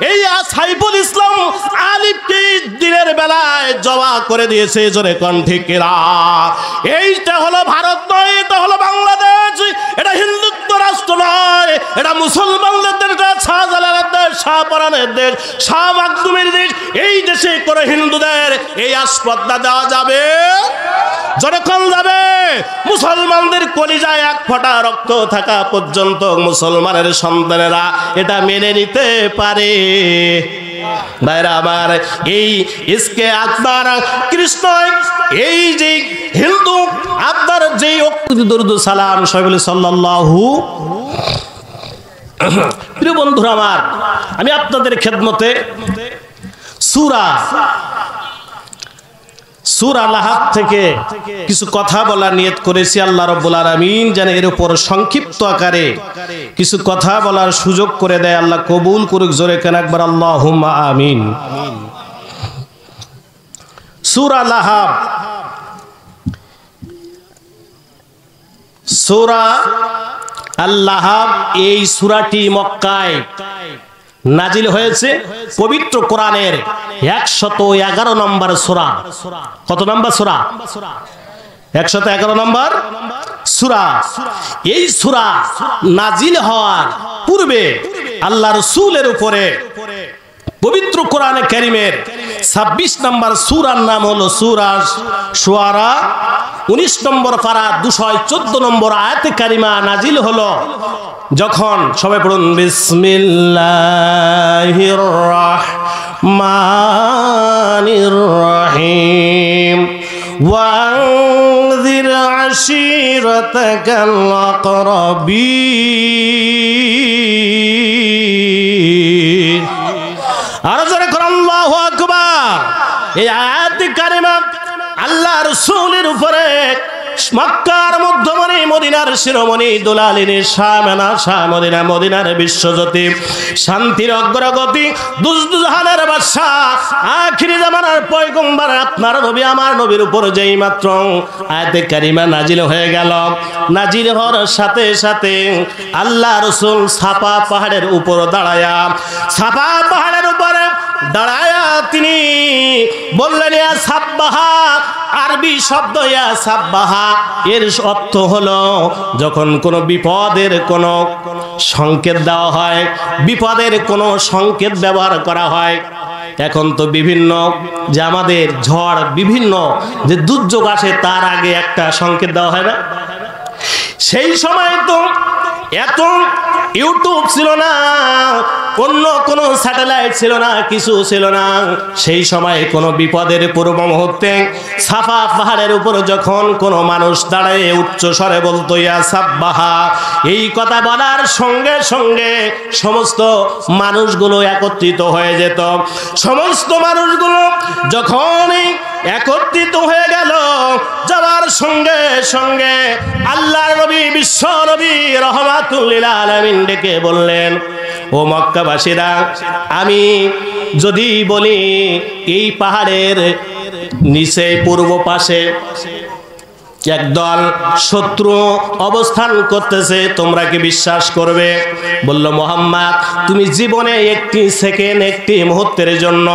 এই সাইফুল ইসলাম আলিফকে দিনের বেলায় জবা করে দিয়েছে, জোরে কোন ঠিক কিনা? এইটা হলো ভারত নয়, এটা হলো বাংলাদেশ, এটা হিন্দুত্ব রাষ্ট্র নয়, এটা মুসলমানদের দেশ, এটা শাহজালালের দেশ, শাহপরানের দেশ, শাহ মাকদুমের দেশ। এই দেশে করে হিন্দুদের এই আসপদ্দা দেওয়া যাবে? যখন যাবে মুসলমানদের কলিজায় এক ফোঁটা রক্ত থাকা পর্যন্ত মুসলমানের সন্তানেরা এটা মেনে নিতে পারে? ভাইরা আমার, এই ইসকে আকবার কৃষ্ণ, এই যে হিন্দু আপনার যে দরুদ সালাম সবাই বলে সাল্লাল্লাহু। প্রিয় বন্ধুরা আমার, আমি আপনাদের খেদমতে সূরা লাহাব থেকে কিছু কথা বলার নিয়ত করেছি। আল্লাহ রাব্বুল আলামিন যেন এর উপর সংক্ষিপ্ত আকারে কিছু কথা বলার সুযোগ করে দেয়। আল্লাহ কবুল করুক, জোরে কেন একবার আল্লাহুম্মা আমিন। সূরা লাহাব, সূরা আল-লাহাব, এই সূরাটি মক্কায় নাজিল হয়েছে। পবিত্র কোরআনের 111 নম্বর সূরা। কত নম্বর সূরা? 111 নম্বর সূরা। এই সূরা নাজিল হওয়ার পূর্বে আল্লাহ রাসূলের উপরে পবিত্র কোরআনে কারীমের 26 নম্বর সূরার নাম হলো সূরা শুআরা। 19 নম্বর পারা 214 নম্বর আয়াতে কারিমা নাজিল হলো যখন, সবাই পড়ুন, বিসমিল্লাহির রাহমানির রাহিম ওয়ানযির আশীরাতাকাল আকরাবিন। আর জোরে করুন আল্লাহু আকবার। এই আয়াতে কারিমা আল্লাহ রাসূলের উপরে মক্কার মধ্যমণি, মদিনার শিরোমণি, দুলালিনী শাহমেনা, শাহ মদিনা, মদিনার বিশ্বজ্যোতি, শান্তির অগ্রগতি, দুজাহানের বাদশা, আখিরি জামানার পয়গম্বর আপনার নবী, আমার নবীর উপর যেই মাত্র আয়াতে কারিমা নাজিল হয়ে গেল, নাজিল হওয়ার সাথে সাথে আল্লাহ রাসূল সাফা পাহাড়ের উপর দাঁড়ায়া, সাফা পাহাড়ের উপরে দাঁড়ায়া তিনি বললেন, ইয়া সাব্বাহা, আরবি শব্দ ইয়া সাব্বাহা, এর অর্থ হলো যখন কোনো বিপদের কোনো সংকেত দেওয়া হয়, বিপদের কোনো সংকেত ব্যবহার করা হয়। এখন তো বিভিন্ন যে আমাদের ঝড়, বিভিন্ন যে দুর্যোগ আসে তার আগে একটা সংকেত দেওয়া হয় না? সেই সময় তো এত ইউটিউব ছিল না, অন্য কোনো স্যাটেলাইট ছিল না, কিছু ছিল না। সেই সময় কোনো বিপদের পূর্ব মুহূর্তে সাফা পাহাড়ের উপর যখন কোনো মানুষ দাঁড়িয়ে উচ্চ স্বরে বলতো ইয়া সাব্বাহা, এই কথা বলার সঙ্গে সঙ্গে সমস্ত মানুষগুলো একত্রিত হয়ে যেত। সমস্ত মানুষগুলো যখনই একত্রিত হয়ে গেল, যাওয়ার সঙ্গে সঙ্গে আল্লাহর নবী, বিশ্ব নবী রাহমাতুল লিল আলামিন ডেকে বললেন, ও মক্কাবাসীরা, আমি যদি বলি এই পাহাড়ের নিচে পূর্ব পাশে একদল শত্রু অবস্থান করতেছে, তোমরা কি বিশ্বাস করবে? বলল, মুহাম্মদ, তুমি জীবনে একটি সেকেন্ড, একটি মুহূর্তের জন্য,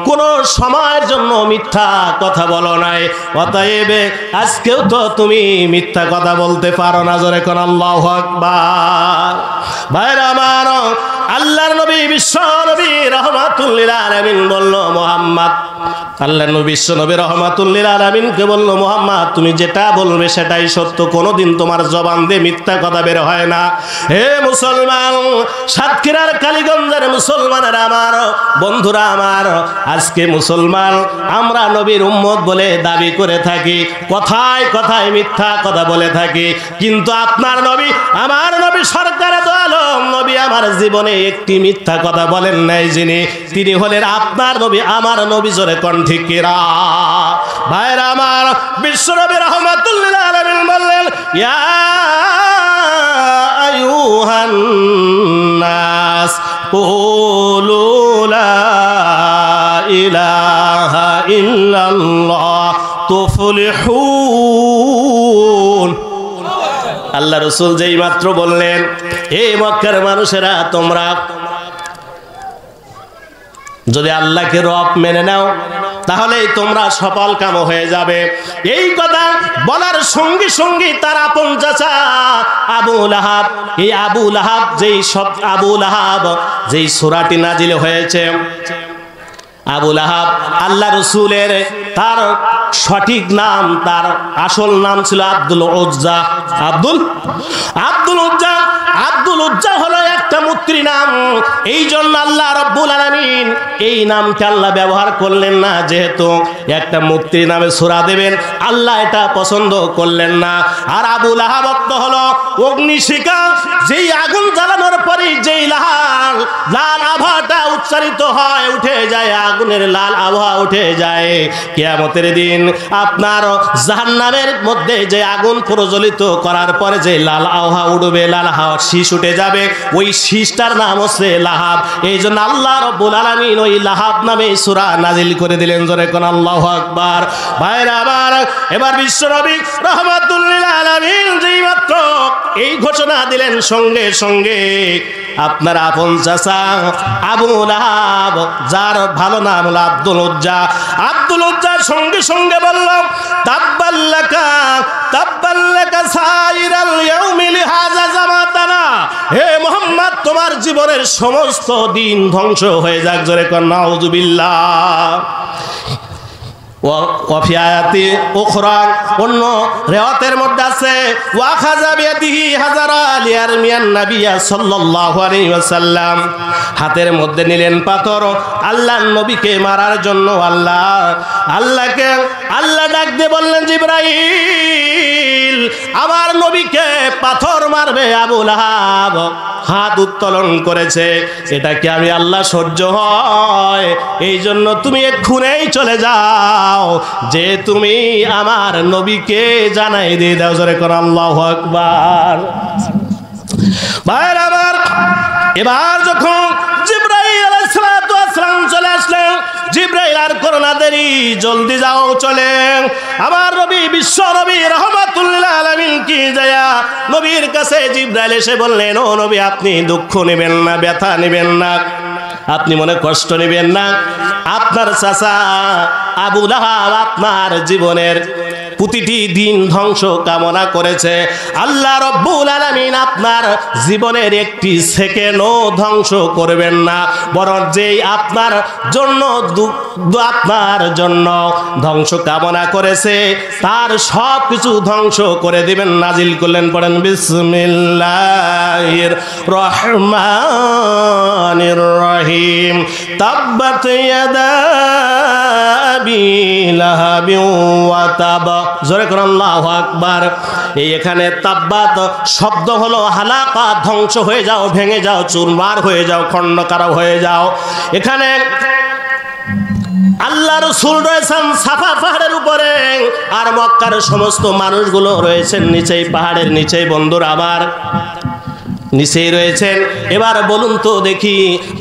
কোন সময়ের জন্য মিথ্যা কথা বলো নাই, অতএব আজকেও তো তুমি মিথ্যা কথা বলতে পারো না। জোরে কোন আল্লাহু আকবার। ভাইরা আমার, আল্লাহর নবী, বিশ্ব নবী রাহমাতুল লিল আলামিন বলল, মুহাম্মদ, আল্লাহর নবী বিশ্ব নবী রাহমাতুল লিল আলামিনকে বলল, মুহাম্মদ, তুমি যেটা বলবে সেটাই সত্য, কোনোদিন তোমার জবান দিয়ে মিথ্যা কথা বের হয় না। হে মুসলমান, সাতক্ষীরার কালীগঞ্জের মুসলমানেরা আমার, বন্ধুরা আমার, আজকে মুসলমান আমরা নবীর উম্মত বলে দাবি করে থাকি, কথায় কথায় মিথ্যা কথা বলে থাকি, কিন্তু আপনার নবী, আমার নবী, সরকারে দো আলম নবী আমার জীবনে একটি মিথ্যা কথা বলেন নাই। যিনি, তিনি হলেন আপনার নবী, আমার নবী। জোরে কোন ঠিক কিনা? ভাইরা আমার, বিশ্ব নবী রাহমাতুল লিল আলামিন বললেন, ইয়া আইয়ুহান নাস কুলু লা ইলাহা ইল্লাল্লাহ তুফলিহুন। আল্লাহ রাসূল যেই মাত্র বললেন, হে মক্কার মানুষেরা, তোমরা যদি আল্লাহকে রব মেনে নাও তাহলে তোমরা সফল কাম হয়ে যাবে। এই কথা বলার সঙ্গে সঙ্গে তার আপন চাচা আবু লাহাব, এই আবু লাহাব যেই সূরাটি নাজিল হয়েছে, আবু লাহাব আল্লাহ রসুলের তার সঠিক নাম, তার আসল নাম ছিল আব্দুল উজ্জা। আব্দুল উজ্জা হলো একটা মূর্তির নাম। এই জন্য আল্লাহ রাব্বুল আলামিন এই নামকে আল্লাহ ব্যবহার করলেন না, যেহেতু একটা মূর্তির নামে সূরা দেবেন, আল্লাহ এটা পছন্দ করলেন না। আর আবু লাহাব হলো অগ্নিশিখা, যেই আগুন জ্বালানোর পরে যেই লাল আভাটা উচ্চারিত হয়, উঠে যায়, আগুনের লাল আভা উঠে যায়, কিয়ামতের দিন আপনার জাহান্নামের মধ্যে যে আগুন প্রজ্বলিত করার পরে যে লাল আভা উঠবে, লাল হাওয়া শীষ উঠে যাবে, ওই শীষটার নাম হচ্ছে লাহাব। এই জন্য আল্লাহ রাব্বুল আলামিন ওই লাহাব নামে সূরা নাজিল করে দিলেন। জোরে কোন আল্লাহু আকবার। ভাইরা আমার, এবার বিশ্বনবী রাহমাতুল লিল আলামিন যেই মাত্র এই ঘোষণা দিলেন, সঙ্গে সঙ্গে আপনার আপন চাচা আবু লাহাব, যার ভালো নাম হলো আব্দুল উজ্জা সঙ্গে সঙ্গে বলল, তাব্বাল্লাকা সাইরাল ইয়াউমি লিহাযা জামাতানা, হে মুহাম্মদ তোমার জীবনের সমস্ত দিন ধ্বংস হয়ে যাক। জোরে কোন নাউযুবিল্লাহ। ওয়াফি আয়াতি উখরা, অন্য রিওয়ায়াতের মধ্যে আছে, ওয়া খাযা বিয়াদিহি হাজারা লিয়ারমিয়ান নাবিয়্যা সাল্লাল্লাহু আলাইহি ওয়াসাল্লাম, হাতের মধ্যে নিলেন পাথর আল্লাহর নবীকে মারার জন্য। আল্লাহকে ডাক দিয়ে বললেন, জিবরাইল আমার নবীকে পাথর মারবে আবু লাহাব, হাত উত্তোলন করেছে, এটা কি আমি আল্লাহ সহ্য হয়? এই জন্য তুমি এক্ষুনি চলে যাও, যে তুমি আমার নবীকে জানাই দিয়ে দাও। জোরে কোন আল্লাহু আকবার। ভাইরা আমার, এবার যখন জিবরাইল আলাইহিস সালাম চলে আসলেন, জিবরাইল আর করোনা দেরি, জলদি যাও, চলে আমার নবী বিশ্ব নবী রাহমাতুল লিল আলামিন কি যায়া নবীর কাছে জিবরাইল এসে বললেন, ও নবী আপনি দুঃখ নেবেন না, ব্যথা নেবেন না, আপনি মনে কষ্ট নেবেন না, আপনার চাচা আবু লাহাব আপনার জীবনের প্রতিটি দিন ধ্বংস কামনা করেছে। আল্লাহ রাব্বুল আলামিন আপনার জীবনের একটি সেকেন্ডও ধ্বংস করবেন না, বরং যেই আপনার জন্য ধ্বংস কামনা করেছে তার সব কিছু ধ্বংস করে দিবেন। নাজিল করলেন, পড়েন বিসমিল্লাহির রহমানির রহিম। তাব্বাত ইয়াদা আবি লাহাবিন ওয়া তাব। জোরে করুন আল্লাহু আকবার। এই এখানে তাব্বাত শব্দ হলো হালাকা, ধ্বংস হয়ে যাও, ভেঙে যাও, চুরমার হয়ে যাও, খণ্ডকার হয়ে যাও। এখানে আল্লাহ রাসূল রয়েছেন সাফা পাহাড়ের উপরে, আর মক্কার সমস্ত মানুষগুলো রয়েছেন নিচেই, পাহাড়ের নিচেই। বন্ধুরা আমার, নিচেই রয়েছেন। এবার বলুন তো দেখি,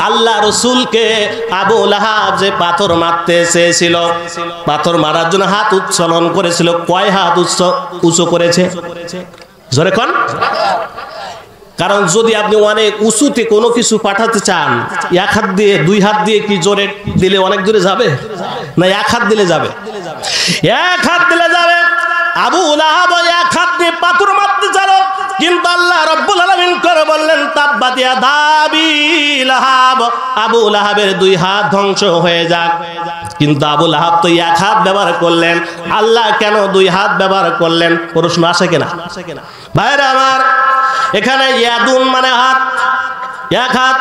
আল্লাহ রসুলকে আবু লাহাব যে পাথর মারতে চেয়েছিল, পাথর মারার জন্য হাত উত্তোলন করেছিল, কয় হাত উঁচু করেছে? জোরে কোন। কারণ যদি আপনি অনেক উঁচুতে কোনো কিছু পাঠাতে চান, এক হাত দিয়ে, দুই হাত দিয়ে কি জোরে দিলে অনেক দূরে যাবে? না, এক হাত দিলে যাবে, এক হাত দিলে যাবে। আবু লাহাব এক হাত দিয়ে পাথর মারতে চাল, কিন্তু আল্লাহ রাব্বুল আলামিন করে বললেন, তাব্বাত ইয়াদা আবি লাহাব, আবু লাহাবের দুই হাত ধ্বংস হয়ে যাক। কিন্তু আবু লাহাব তো এক হাত ব্যবহার করলেন, আল্লাহ কেন দুই হাত ব্যবহার করলেন? প্রশ্ন আসে কিনা? ভাইরা আমার, এখানে ইয়াদুন মানে হাত, এক হাত,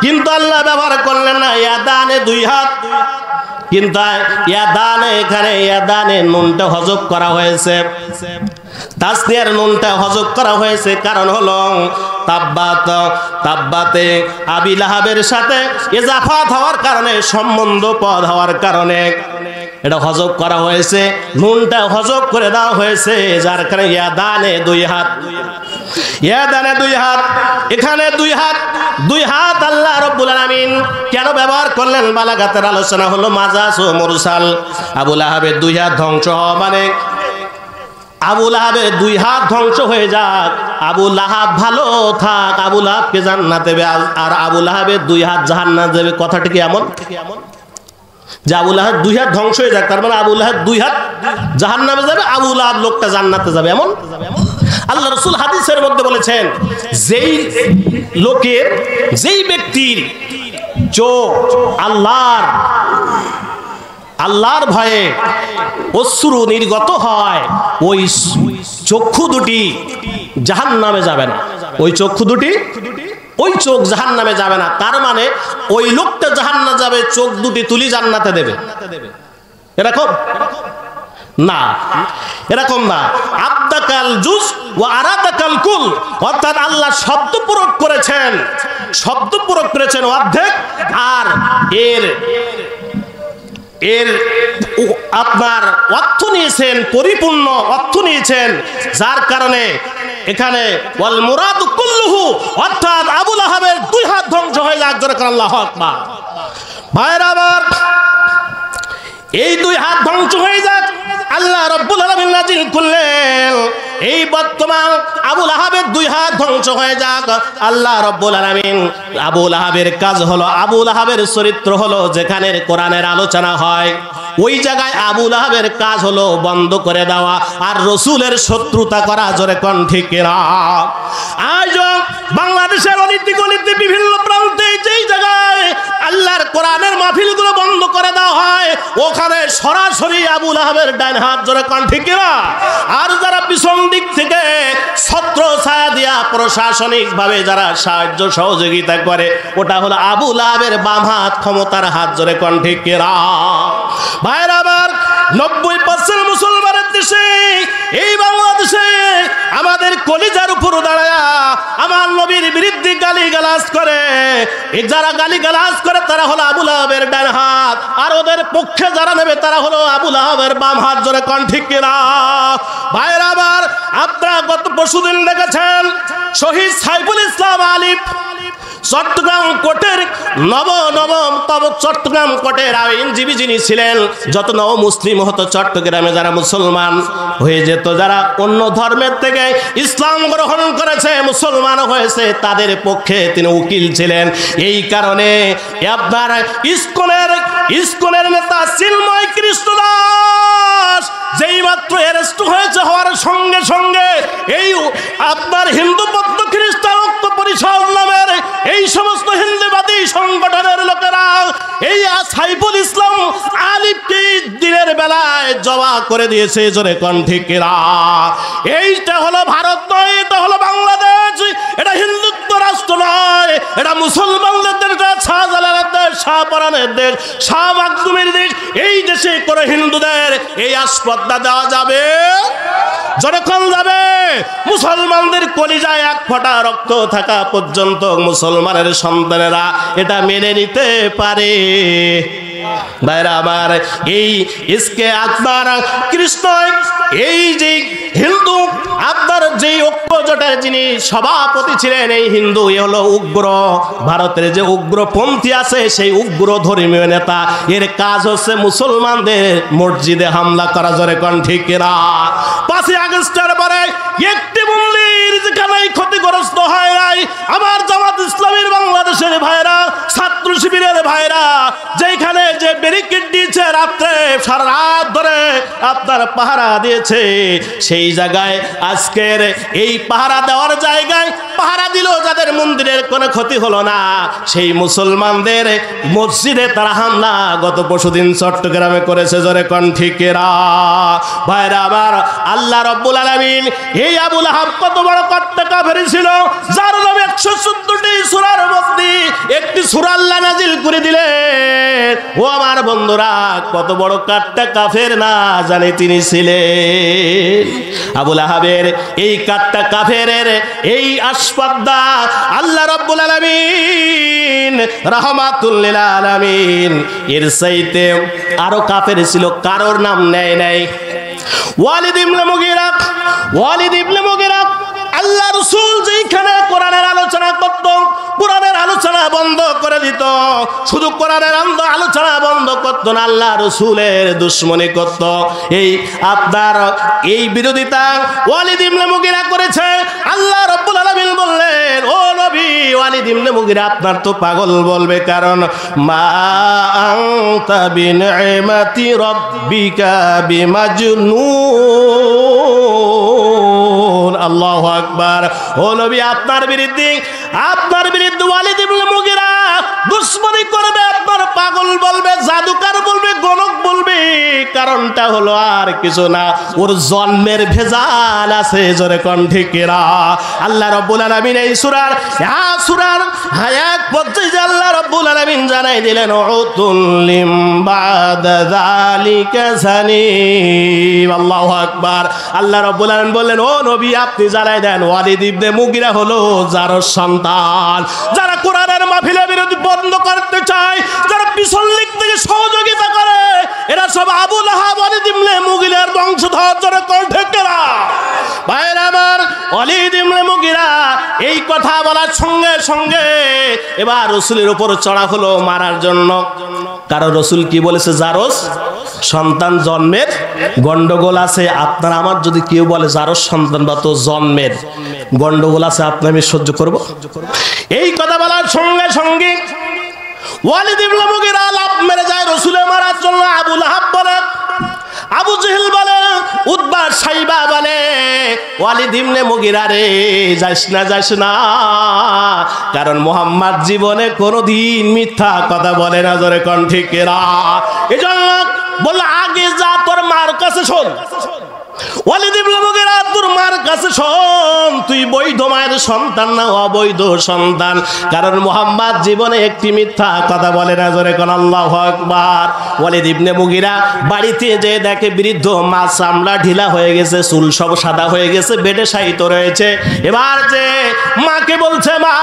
কিন্তু আল্লাহ ব্যবহার করলেন না ইয়াদানে দুই হাত। কিন্তু ইয়াদানে, এখানে ইয়াদানে নুনটা হযফ করা হয়েছে, তাসনিয়ার নুনটা হযফ করা হয়েছে, কারণ হলো তাব্বাতে আবি লাহাবের সাথে ইজাফাত হওয়ার কারণে, সম্বন্ধ পদ হওয়ার কারণে এটা হযফ করা হয়েছে, নুনটা হযফ করে দেওয়া হয়েছে, যার কারণে ইয়াদানে দুই হাত, ইয়াদানে দুই হাত। এখানে দুই হাত, দুই হাত আল্লাহ রাব্বুল আলামিন কেন ব্যবহার করলেন? বালাগাতের আলোচনা হলো মাজাজ ও মুরসাল। আবু লাহাবের দুই হাত ধ্বংস হওয়া মানে আবু লাহাবের দুই হাত ধ্বংস হয়ে যাক, আবু লাহাব ভালো থাক, আবু লাহাবকে জান্নাতে দেবে, আর আবু লাহাবের দুই হাত জাহান্নামে দেবে। কথাটা কি এমন? যে আবু লাহাব 2 হাত ধ্বংস হয়ে যাক, তার মানে আবু লাহাব 2 হাত জাহান্নামে যাবে, আবু লাহাব লোকটা জান্নাতে যাবে, এমন? আল্লাহ রাসূল হাদিসের মধ্যে বলেছেন, যেই লোকের, যেই ব্যক্তির চোখ আল্লাহর ভয়ে অশ্রু নির্গত হয়, ওই চক্ষু দুটি জাহান্নামে যাবে না। ওই চক্ষু দুটি, ওই চোখ জাহান্নামে যাবে না। তার মানে ওই লোকটা জাহান্নামে যাবে, চোখ দুটি তুলি জান্নাতে দেবে, এরকম না, এরকম না। আব্দাকাল জুজ ও আরাদাকাল কুল, অর্থাৎ আল্লাহ শব্দ প্রয়োগ করেছেন অর্ধেক, আর এর আপনার অর্থ নিয়েছেন, পরিপূর্ণ অর্থ নিয়েছেন, যার কারণে এখানে ওয়াল মুরাদু কুল্লুহু, অর্থাৎ আবু লাহাবের 2 হাত ধ্বংস হয়ে যাক, জোরে করে আল্লাহু আকবার। ভাইরা আমার, এই 2 হাত ধ্বংস হয়ে যাক, আল্লাহ রাব্বুল আলামিন নাযিল করলেন, এই বর্তমান আবু লাহাবের 2 হাত ধ্বংস হয়ে যাক। আল্লাহ রাব্বুল আলামিন আবু লাহাবের কাজ হলো, আবু লাহাবের চরিত্র হলো যেখানে কোরআনের আলোচনা হয়, ওই জায়গায় আবু লাহাবের কাজ হলো বন্ধ করে দেওয়া আর রাসূলের শত্রুতা করা, জোরে কোন ঠিক কিনা? আজ বাংলাদেশের অলিতে গলিতে বিভিন্ন প্রান্তে যেই জায়গায় আল্লাহর কোরআনের মাহফিলগুলো বন্ধ করে দেওয়া হয়, ওখানে সরাসরি আবু লাহাবের ডান হাত, জোরে কোন ঠিক কিনা? আর যারা পিছন দিক থেকে ছত্র ছায়া দিয়া প্রশাসনিক ভাবে যারা সাহায্য সহযোগিতা করে, ওটা হলো আবু লাহাবের বাম হাত, ক্ষমতার হাত, জোরে কোন ঠিক কিনা? ভাইরা আমার, 90% মুসলমানের দেশে, এই বাংলাদেশে আমাদের কলিজার উপর দাঁড়ায় আমার নবীর বিরুদ্ধে গালিগালাজ করে, যারা গালিগালাজ করে তারা হলো আবু লাহাবের ডান হাত, আর ওদের পক্ষে যারা নেবে তারা হলো আবু লাহাবের বাম হাত, জোরে কোন ঠিক কিনা? ভাইরা আমার, আপনারা গত পরশুদিন দেখেছেন শহীদ সাইফুল ইসলাম আলিফ চট্টগ্রাম কোর্টের নবম চট্টগ্রাম কোর্টের আইনজীবী যিনি ছিলেন, যত নব মুসলিম হতো চট্টগ্রামে, যারা মুসলমান হয়ে যেত, যারা অন্য ধর্মের থেকে ইসলাম গ্রহণ করেছে, মুসলমান হয়েছে, তাদের পক্ষে তিনি উকিল ছিলেন। এই কারণে আপনার ইসকনের নেতা চিন্ময় কৃষ্ণদাস যেই মাত্র অ্যারেস্ট হয়েছে, হওয়ার সঙ্গে সঙ্গে এই আপনার হিন্দু বৌদ্ধ খ্রিস্টান ঐক্য পরিষদ নামের এই সমস্ত হিন্দুবাদী সংগঠনের লোকেরা এই সাইফুল ইসলাম আলিফকে দিনের বেলায় জবা করে দিয়েছে, জোরে কোন ঠিক কিনা? এইটা হলো ভারত নয়, এটা হলো বাংলাদেশ, এটা হিন্দুত্ব রাষ্ট্র নয়, এটা মুসলমানদের দেশ, এটা শাহজালালের দেশ, শাহপরানের দেশ, শাহ মাকদুমের দেশ। এই দেশে করে হিন্দুদের এই আসপদ্দা দেওয়া যাবে, যতক্ষণ যাবে মুসলমানদের কলিজায় 1 ফোঁটা রক্ত থাকা পর্যন্ত মুসলমানের সন্তানেরা এটা মেনে নিতে পারে। ভাইরা আমার, এই ইসকে আকবর কৃষ্ণ, এই যে হিন্দু আপনার যে ঐক্য জোটের যিনি সভাপতি ছিলেন, এই হিন্দু, এ হলো উগ্র, ভারতের যে উগ্রপন্থী আছে সেই উগ্র ধর্মীয় নেতা, এর কাজ হচ্ছে মুসলমানদের মসজিদে হামলা করা, জোরে কোন ঠিক কিনা? 5ই আগস্টের পরে একটি মন্দির যেখানে ক্ষতিগ্রস্ত হয় নাই, আমার জামাত ইসলামীর বাংলাদেশের ভাইরা, ছাত্র শিবিরের ভাইরা যেখানে যে ব্যারিকেড দিয়েছে, রাত্রে সারা রাত ধরে আপনার পাহারা দিয়েছে, সেই জায়গায় আজকের এই পাহারা দেওয়ার জায়গায় পাহারা দিল, যাদের মন্দিরের কোনো ক্ষতি হলো না, সেই মুসলমানদের মসজিদে তারা হামলা গত পরশুদিন চট্টগ্রামে করেছে, জোরে কোন ঠিক কিনা? ভাইরা আমার, আল্লাহ রাব্বুল আলামিন এই আবু লাহাব কত বড় কাফের ছিল, যার নামে 114টি সূরার মধ্যে একটি সূরা আল্লাহ নাজিল করে দিলেন। ও আমার বন্ধুরা, কত বড় কাফের না জানি তিনি ছিলেন। আবু লাহাবের এই কাফেরের এই আসপদ্দা আল্লাহ রাব্বুল আলামিন রাহমাতুল লিল আলামিন, এর চাইতে আরো কাফের ছিল, কারোর নাম নেয় নাই। ওয়ালিদ ইবনে মুগীরা আল্লাহ রাসূল যেখানে কোরআনের আলোচনা করত, কোরআনের আলোচনা বন্ধ করে দিত। শুধু কোরআনের আলোচনা বন্ধ করত না, আল্লাহ রাসূলের দুশমনি করত। আপনার এই বিরোধিতা ওয়ালিদ ইবনে মুগিরা করেছে। আল্লাহ রাব্বুল আলামিন বললেন, ও নবী, ওয়ালিদ ইবনে মুগিরা আপনার তো পাগল বলবে, কারণ মা আনতা বিনিমাতি রাব্বিকা বিমাজনুন। আল্লাহু আকবার। ও নবী, আপনার বিরুদ্ধে ওয়ালিদ ইবনে মুগিরা দুশমনি করবে, আপনার পাগল বলবে, জাদুকর বলবে, গণক বলবে। কারণটা হলো আর কিছু না, ওর জন্মের ভেজাল আছে। জোরে কোন ঠিক কিনা? আল্লাহ রাব্বুল আলামিন এই সূরার এক পর্যায়ে আল্লাহ রাব্বুল আলামিন জানাই দিলেন, উতুল্লিম বাদা যালিকা জানিম। আল্লাহু আকবার। আল্লাহ রাব্বুল আলামিন বললেন, ও নবী, আপনি জানাই দেন, ওয়ালিদ ইবনে মুগিরা হলো জারস সন্তান। যারা কোরআনের মাহফিলের বিরোধী বন্ধ করতে চায়, যারা পিছন দিক থেকে সহযোগিতা করে, এরা সব আবু লাহাব ওয়ালিদ ইবনে মুগিরার বংশধর। যারা কোন ঠিক কিনা? ভাইরা আমার, ওয়ালিদ ইবনে মুগিরা এই কথা বলার সঙ্গে সঙ্গে এবার রাসূলের উপর চড়া হলো মারার জন্য। কারণ রাসূল কি বলেছে? জারস সন্তান জন্মের গন্ডগোল আছে। আপনার আমার যদি কেউ বলে জারস সন্তান বা তো জন্মের গন্ডগোল আছে, আপনি আমি সহ্য করব? এই কথা বলার সঙ্গে সঙ্গে ওয়ালিদ ইবনে মুগিরা লাফ মেরে যায় রাসূলের মারার জন্য। আবু লাহাব বলে, আবু জেহেল বলে, উতবা সাইবা বলে, ওয়ালিদ ইবনে মুগিরা রে, যাস না, কারণ মুহাম্মদ জীবনে কোনোদিন মিথ্যা কথা বলে না। জোরে কোন ঠিক কিনা? এজন্য বলল, আগে যা তোর মার কাছে শোন। ওয়ালিদ ইবনে মুগিরা, তোর মার কাছে শোন, তুই বৈধ মায়ের সন্তান না অবৈধ সন্তান, কারণ মুহাম্মদ জীবনে একটি মিথ্যা কথা বলে না। জোরে কোন আল্লাহু আকবার। ওয়ালিদ ইবনে মুগিরা বাড়িতে যে দেখে বৃদ্ধ মা চামড়া ঢিলা হয়ে গেছে, চুল সব সাদা হয়ে গেছে, বেডে শায়িত রয়েছে। এবার যে মাকে বলছে, মা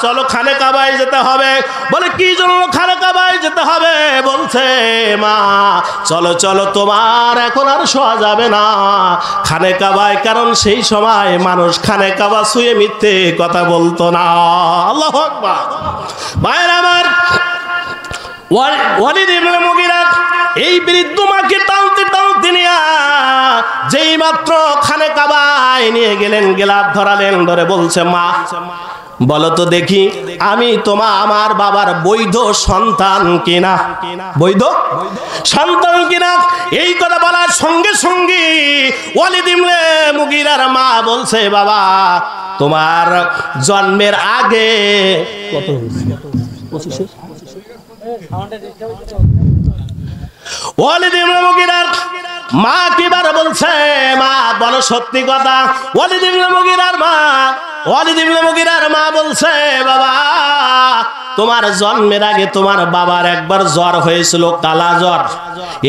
চলো খানে কাবায় যেতে হবে। বলে, কি জন্য খানে কাবায় যেতে হবে? বলছে, মা চলো চলো, তোমার এখন আর শোয়া যাবে না খানে কাবায়, কারণ সেই সময় মানুষ খানে কাবা ছুঁয়ে মিথ্যে কথা বলতো না। আল্লাহু আকবার। ভাইরা আমার, ওয়ালিদ ইবনে মুগিরা এই বৃদ্ধ মাকে টানতে টানতে নিয়ে যেই মাত্র খানে কাবায় নিয়ে গেলেন, গেলাপ ধরালেন, ধরে বলছে, মা বলো তো দেখি, আমি আমার বাবার বৈধ সন্তান কিনা? বৈধ সন্তান কিনা? এই কথা বলার সঙ্গে সঙ্গে ওয়ালিদ ইবনে মুগিরার মা বলছে, বাবা তোমার জন্মের আগে কত হয়েছে? ওয়ালিদ ইবনে মুগিরার মা কিবার বলছে, মা বলো সত্যি কথা। ওয়ালিদ ইবনে মুগিরার মা বলছে, বাবা তোমার জন্মের আগে তোমার বাবার একবার জ্বর হয়েছিল, কালা জ্বর।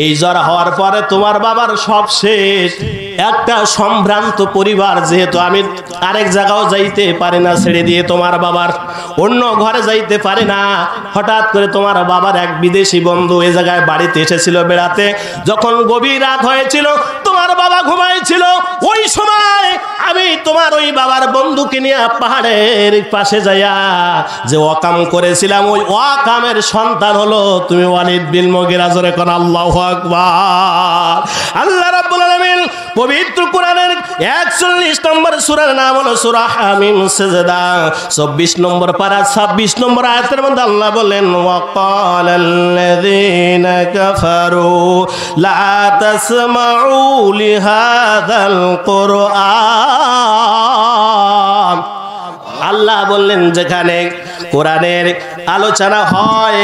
এই জ্বর হওয়ার পরে তোমার বাবার সব শেষ। একটা সম্ভ্রান্ত পরিবার, যেহেতু আমি আরেক জায়গাও যাইতে পারি না, ছেড়ে দিয়ে তোমার বাবার অন্য ঘরে যাইতে পারি না, হঠাৎ করে তোমার বাবার এক বিদেশি বন্ধু এ জায়গায় বাড়িতে এসেছিল বেড়াতে। যখন গভীর রাত হয়েছিল, তোমার বাবা ঘুমাইছিল, ওই সময় আমি তোমার ওই বাবার বন্ধুকে নিয়ে পাহাড়ের পাশে যাইয়া যে ওয়াকাম করেছিলাম, ওই ওয়াকামের সন্তান হলো তুমি ওয়ালিদ বিন মুগিরা। জোরে কোন আল্লাহু আকবার। আল্লাহ রাব্বুল আলামিন পবিত্র কোরআনের 41 নম্বর সূরার নাম হলো সূরা হামিম সাজদা, 24 নম্বর পারা 26 নম্বর আয়াতের মধ্যে আল্লাহ বলেন, ওয়াকালাল্লাযীনা কাফারু লা তাসমাউ লিহাযাল কুরআন। আল্লাহ বললেন, যেখানে কোরআনের আলোচনা হয়